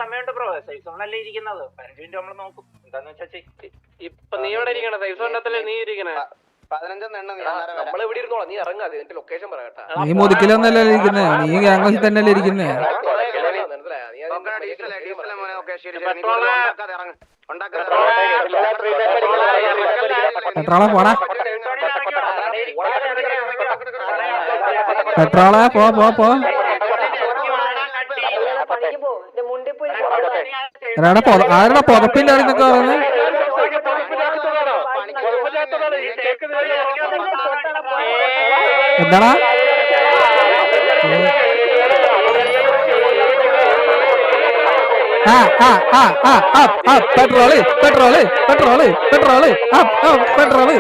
സമയമുണ്ട് bro. Size സോണല്ലേ ഇരിക്കുന്നത്. 15 minute നമ്മൾ നോക്കും. എന്താന്ന് വെച്ചാ ഇപ്പൊ നീ എവിടെ ഇരിക്കണേ? സൈസ് സോണത്തല്ലേ നീ ഇരിക്കണേ? 15 നമ്മളിവിടെ ഇരുന്നോളാം. നീ ഇറങ്ങാതെ എന്റെ ലൊക്കേഷൻ പറയട്ടാ. നീ മുതുക്കിലൊന്നല്ലേ ഇരിക്കുന്നേ, നീ ഗ്യാങ്സിൽ തന്നെയല്ലേ ഇരിക്കുന്നേ. പെട്രോളെ പോടാ, പെട്രോളെ പോ പോ പോ. ആരുടെ പുതപ്പിന്റെ അടുത്തൊക്കെ പറയുന്നത്? എന്താടാ petrol petrol petrol petrol petrol.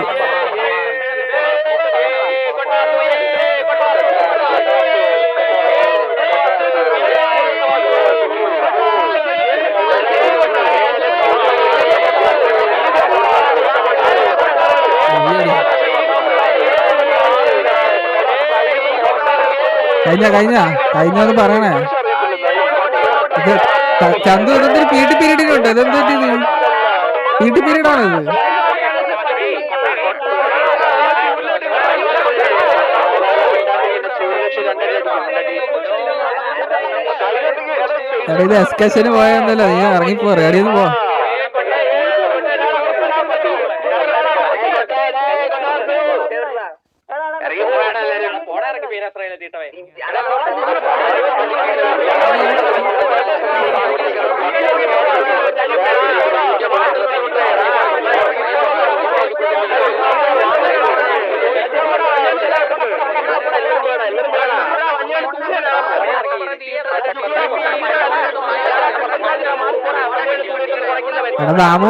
കഴിഞ്ഞൊന്ന് പറയണേ. ഇത് ചന്തു ഇതെന്തൊരു പീട്ടി പീരീഡിനുണ്ട്. ഇതെന്താ പീട്ടി പീരീഡാണ് ഇത്. എടാ ഇത് എസ്കേഷന് പോയെന്നല്ലോ, നീ ഇറങ്ങിപ്പോ, റേഡിയോന്ന് പോ. എടാ നാമോ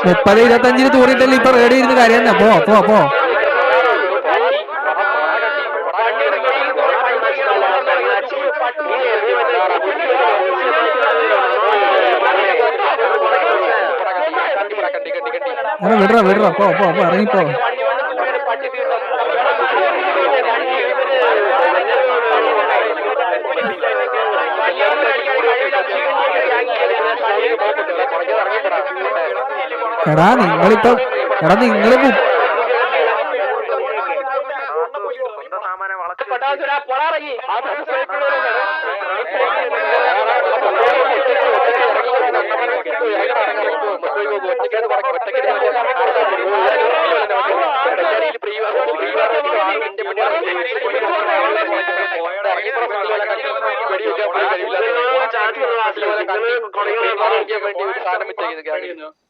30-25 തൂറിയിട്ടല്ലേ ഇപ്പൊ റേഡിയോ ഇരുന്ന് കാര്യം. പോ പോ പോ. വിടറ വിടറ പോ പോ പോ, ഇറങ്ങിപ്പോ. എടാ നിങ്ങളിപ്പോ നിങ്ങള്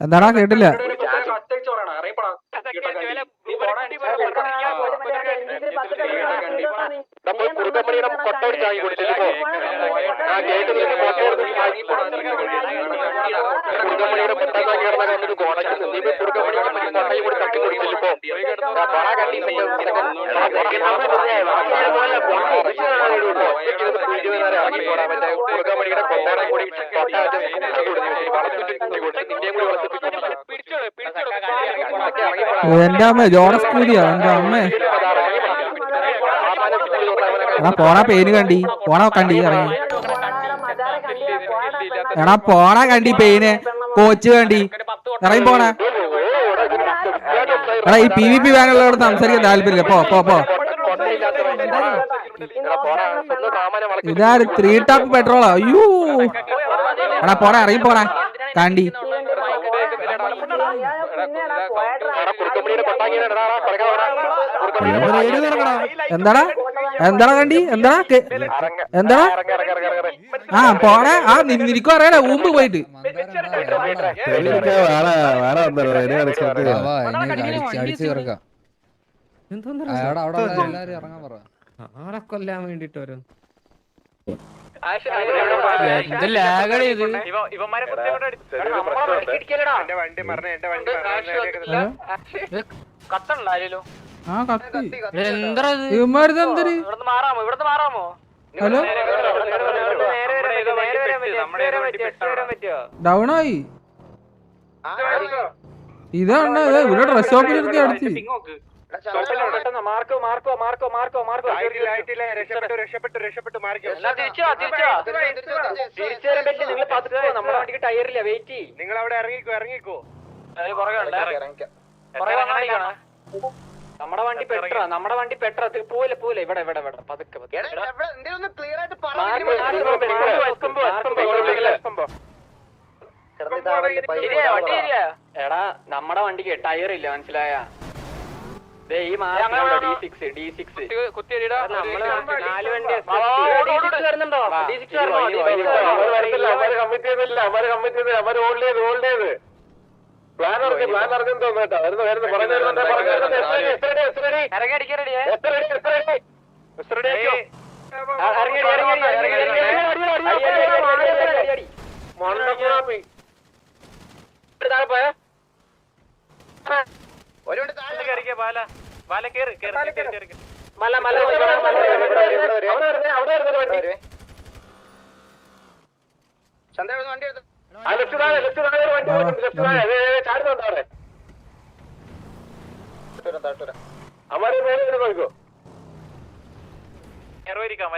എന്താടാ കേട്ടില്ല. എന്റെ അമ്മ ജോണസ് കൂലിയാ എന്റെ അമ്മേ. എടാ പോണ പേര് കണ്ടി, പോണ കണ്ടി ഇറങ്ങി. എടാ പോണ കണ്ടി പെയിന് കോച്ച് കണ്ടി ഇറങ്ങി പോണ. എടാ ഈ PVP വാനുള്ളവരോട് സംസാരിക്കാൻ താല്പര്യമില്ല. പോ പോ പോ. ഇതാര് 3 ടാപ്പ് പെട്രോളാ? അയ്യോ എടാ പോടാ, ഇറങ്ങി പോടാ കാണ്ടി. എന്താടാ എന്താടാ കണ്ടി എന്താടാ എന്താടാ? പോണേ. നിനക്കും അറിയാലോ ഊമ്പ് പോയിട്ട്. ആളെ കൊല്ലാൻ വേണ്ടിട്ട് വരും. മാറാമോ? ഹലോ ഡൗണായി ഇതാണ് ഇവിടെ ഡ്രസ് ഷോപ്പിൽ ഇറക്കി അടിച്ച് നമ്മുടെ വണ്ടിക്ക് ടയറില്ല വെയിറ്റ് നിങ്ങൾ അവിടെ ഇറങ്ങിക്കോ നമ്മുടെ വണ്ടി പെട്ര പോലെ ഇവിടെ പതുക്കെ എടാ നമ്മുടെ വണ്ടിക്ക് ടയർ ഇല്ല മനസ്സിലായ ഈ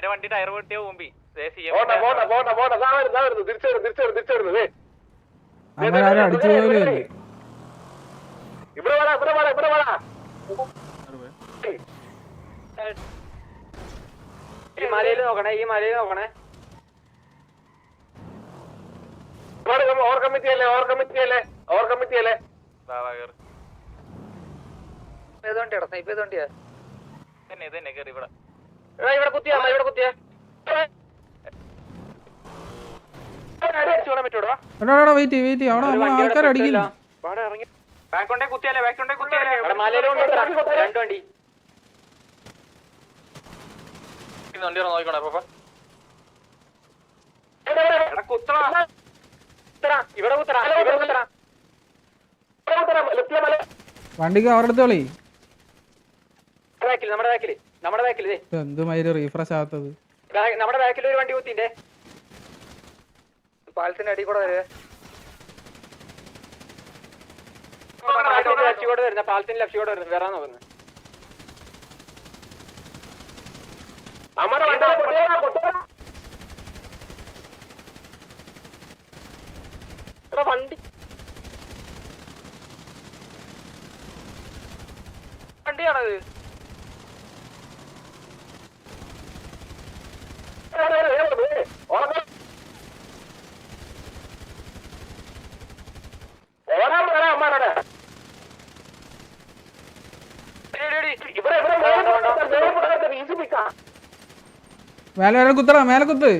വണ്ടി ടയർ പൊട്ടിയ മുമ്പി അങ്ങനെ അടിച്ചു പോലും ഈ മലയിൽ നോക്കണേ ഓവർ കമ്മിറ്റി അല്ലേ ഇവിടെ കുത്തിയാ വെയിറ്റ് അവിടെ നമ്മൾ ആൾക്കാർ അടിക്കില്ല വണ്ടിക്ക് അവരുടെ കളി എന്തുമാതിരി റീഫ്രഷ് ആകാത്തത് നമ്മുടെ ബാക്കിൽ ഒരു വണ്ടി കുത്തിന്റെ പാലത്തിന്റെ അടി കൂടെ പാലത്തിന്റെ ലക്ഷ്യം കൂടെ വരുന്നത് വരാൻ നോക്കുന്നത് വണ്ടിയാണത് മേലെ കുത്തറ മേലെ കുത്ത്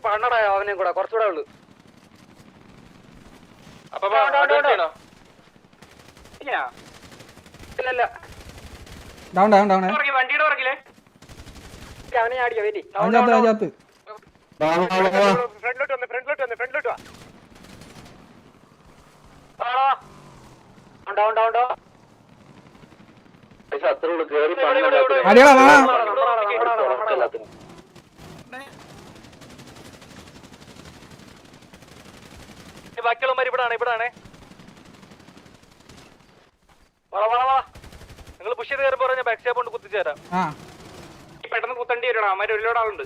പണ്ണടാ അവനെയും കൂടെ കുറച്ചുകൂടെ ഉള്ളു അവനെ ആടിയോ വേണ്ടി ഫ്രണ്ടിലോട്ട് ഉണ്ടോ ബാക്കിയുള്ളവന്മാർ ഇവിടാണ് നിങ്ങൾ പുഷ് ചെയ്ത് കയറി പറഞ്ഞ ബാക്ക് സ്റ്റേപ്പ് കൊണ്ട് കുത്തിച്ചേരാം പെട്ടെന്ന് കുത്തണ്ടി വരണം അവന്മാർ ഒരുപാട് ആളുണ്ട്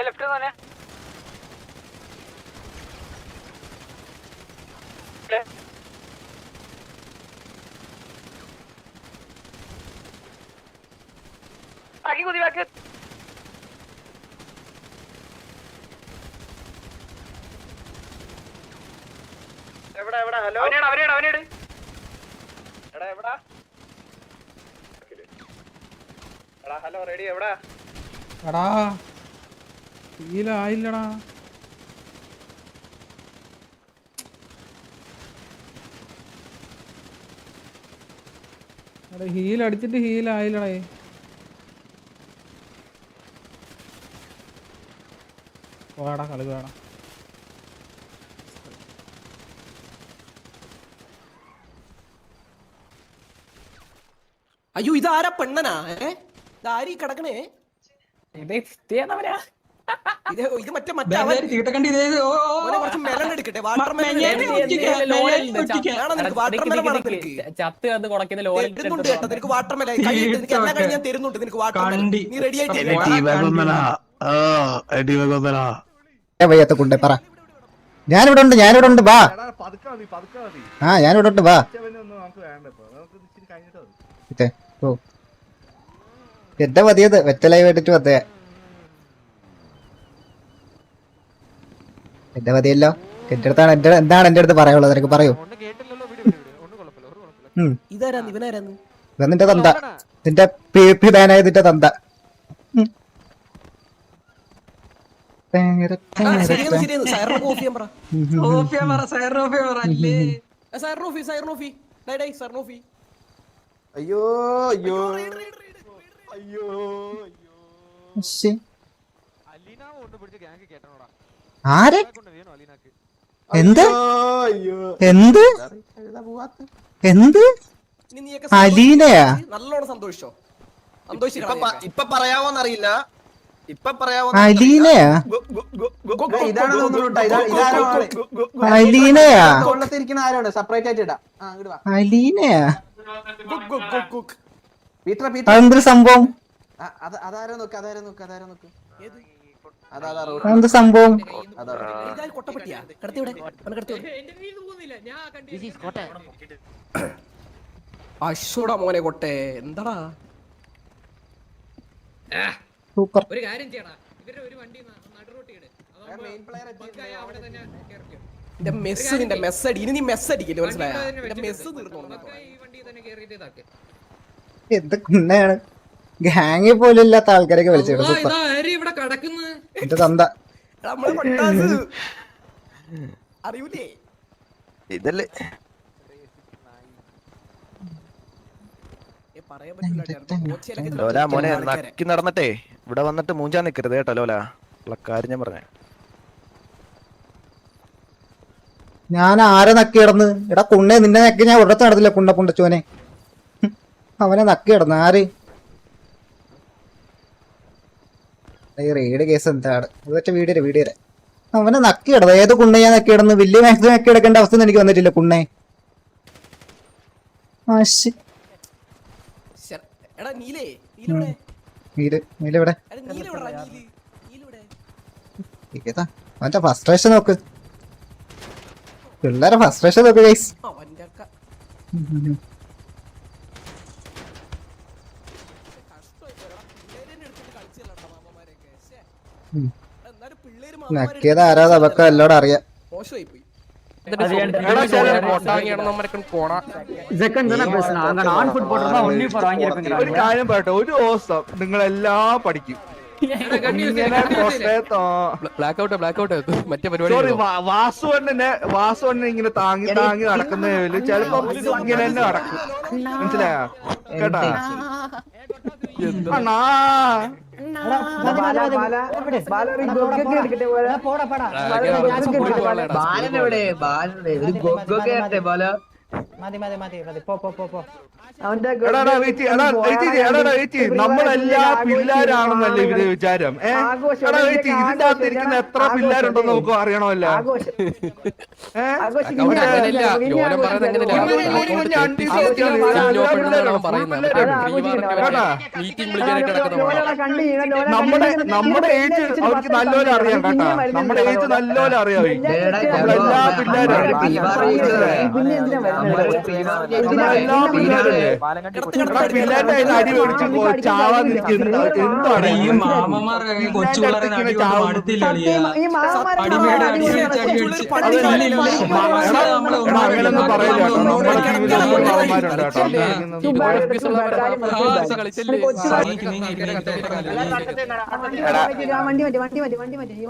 ലെഫ്റ്റ് തന്നെ ബാക്കി കുതി ബാക്കി എവിടെ ഹലോ അവനേട് എടാ ഹലോ റെഡി എവിടാ എടാ ഹീലായില്ലടാ ഹീൽ അടിച്ചിട്ട് ഹീലായില്ലടേ പോടാ കളി വേണം അയ്യോ ഇതാരാ പെണ്ണനാ? ഇതാരീ കിടക്കണേ? ഇത് മറ്റേ കുറച്ച് മെലൺ എടുക്കട്ടെ. വാട്ടർ മെലൺ നിനക്ക് വാട്ടർ മെലൺ നിനക്ക് എല്ലാം കഴിഞ്ഞ് ഞാൻ തരുന്നുണ്ട്. നിനക്ക് വാട്ടർ മെലൺ നീ റെഡി ആയിട്ട് പറ. ഞാനിവിടെ ഉണ്ട് വാ. ഞാനിവിടെ ഉണ്ട് വാ. എന്റെ മതിയത് വെറ്റലായി വേണ്ടിട്ട് വന്നേ. എന്റെ മതിയല്ലോ. എന്റെ അടുത്താണ് എന്താണ് എന്റെ അടുത്ത് പറയാനുള്ളത്? നിനക്ക് പറയൂ. നിന്റെ തന്ത, നിന്റെ പി ബാനായ നിന്റെ തന്ത. അയ്യോ അയ്യോ അയ്യോ ആരെ? എന്ത് എന്ത് എന്ത്? അലീനയാ? നല്ലോണം സന്തോഷിച്ചോ? ഇപ്പൊ പറയാവോന്നറിയില്ല. അലീനയാ? അലീനയാ? അലീനയാ? അതെന്തൊരു സംഭവം? എന്ത് സംഭവം? അശ്വടാ മോനെ കൊട്ടെ. എന്താടാ സൂപ്പർ. ഒരു കാര്യം ചെയ്യണം, ഇവരുടെ ഒരു വണ്ടി നടുറോട്ടിയിട്. നിന്റെ മെസ്സടി. ഇനി നീ മെസ്സടിക്കില്ല, മനസ്സിലായോ? മെസ്സ് എന്ത് കുണ്ണയാണ്. ഗാങ്ങിൽ പോലും ഇല്ലാത്ത ആൾക്കാരൊക്കെ വിളിച്ചിട്ട് സൂപ്പർ. എന്റെ തന്ത അറിയൂലേ? ഇതല്ലേ ലോല മോനെ നക്കി നടന്നിട്ടേ ഇവിടെ വന്നിട്ട് മൂഞ്ചാ നിക്കരുത് കേട്ടോ ലോല. ഉള്ള കാര്യം ഞാൻ പറഞ്ഞേ. ഞാൻ ആരെ നക്കി കിടന്ന്? എടാ കുണ്ണെ, നിന്നെ നക്കി ഞാൻ ഒരിടത്ത് നടത്തില്ല. പുണ്ടച്ചോനെ അവനെ നക്കി കിടന്ന് ആര്? ഈ റെയ്ഡ് കേസ് എന്താണ്? ഇതൊറ്റ വീഡിയോ അവനെ നക്കി കിടന്നത്. ഏത് കുണ്ണെ ഞാൻ നക്കി കിടന്ന്? വലിയ മാക്സിമം നക്കി കിടക്കേണ്ട അവസ്ഥ എനിക്ക് വന്നിട്ടില്ല കുണ്ണെ. അവന്റെ ഫ്രസ്ട്രേഷൻ നോക്ക്. പിള്ളേരെ ഫ്രസ്ട്രേഷൻ നോക്ക് ഗൈസ്. നക്കിയത് ആരാ അതൊക്കെ എല്ലോടും അറിയാം. ഒരു കാര്യം പറയട്ടെ, ഒരു ദിവസം നിങ്ങളെല്ലാം പഠിക്കും. വാസുവണ്ണനെ ഇങ്ങനെ താങ്ങി നടക്കുന്നതിൽ ചിലപ്പോ ഇങ്ങനെ തന്നെ നടക്കും. മനസ്സിലായോ? കേട്ടാ അണ്ണാ? നമ്മളെല്ലാ പിള്ളേരാണെന്നല്ലേ ഇവര് വിചാരം. ഇതിന്റെ അകത്ത് ഇരിക്കുന്ന എത്ര പിള്ളേരുണ്ടെന്ന് നമുക്ക് അറിയണമല്ലോ. നമ്മുടെ ഏജ് അവർക്ക് നല്ലപോലെ അറിയാം കേട്ടാ. നമ്മുടെ ഏജ് നല്ലപോലെ അറിയാം. നമ്മളെല്ലാ പിള്ളേരും പിള്ളേരുടെ അടി മേടിച്ച് ചാവാൻ എന്താണ് ഈ അങ്ങനൊന്നും പറയില്ല കേട്ടോ. നമ്മുടെ ജീവിതത്തിൽ അവന്മാരുണ്ട് കേട്ടോ.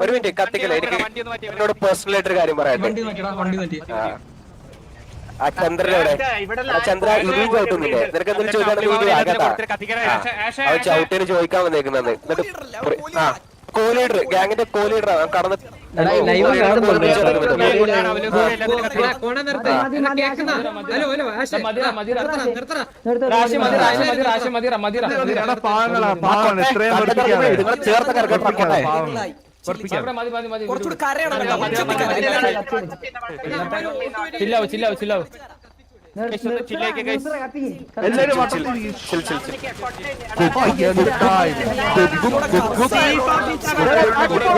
ഒരു മിനിറ്റ് കത്തിക്കല്ലേ, എന്നോട് പേഴ്സണൽ ആയിട്ടൊരു കാര്യം പറയാം. ആ ചന്ദ്രനോടെ ചന്ദ്ര ഇനിയും ചവിട്ടുന്നില്ലേ? നിനക്ക് എന്തെങ്കിലും ചോദിക്കാണെങ്കിൽ അവൻ ചവിട്ടിന് ചോദിക്കാൻ വന്നേക്കുന്നത്. എന്നിട്ട് ആ കോ ലീഡർ, ഗാങ്ങിന്റെ കോ ലീഡറാണ്. കടന്ന് കോണ നിർത്ത് കേക്കുന്ന ഹലോ ഹലോ ആശ നിർത്തണം എടാ പാവങ്ങളാ പാവാണ് ഇത്രയും വെറുപ്പിക്കാതെ. ചേർത്ത കറക്കട്ടെ വെറുപ്പിക്കാതെ. കുറച്ചുകൂടി കരയണം എല്ലാരും വട്ടത്തിൽ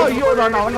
അയ്യോ ഇതാണ് അവൻ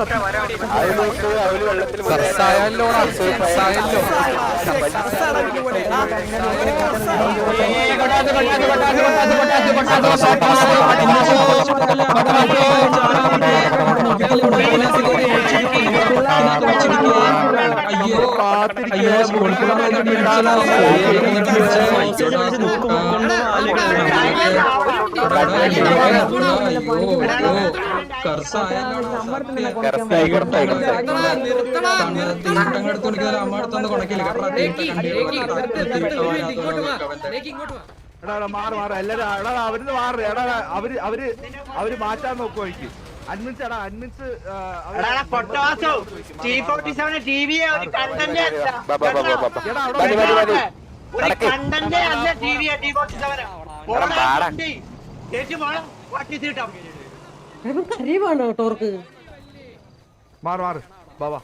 മാറി എല്ലാരും എടാ അവര് മാറി എടാ അവര് മാറ്റാൻ നോക്കുമായിരിക്കും. അഡ്മിൻസ് എടാ അഡ്മിൻസ് മാറി മാറി ബാബാ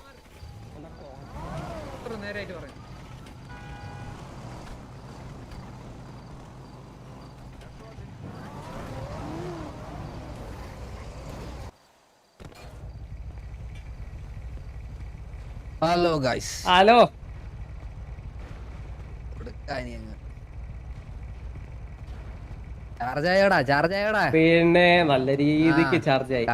നേരായിട്ട് പറയാം. Hello guys. ഹലോ ചാർജ് ആയോടാ? പിന്നെ നല്ല രീതിക്ക് ചാർജ് ആയി.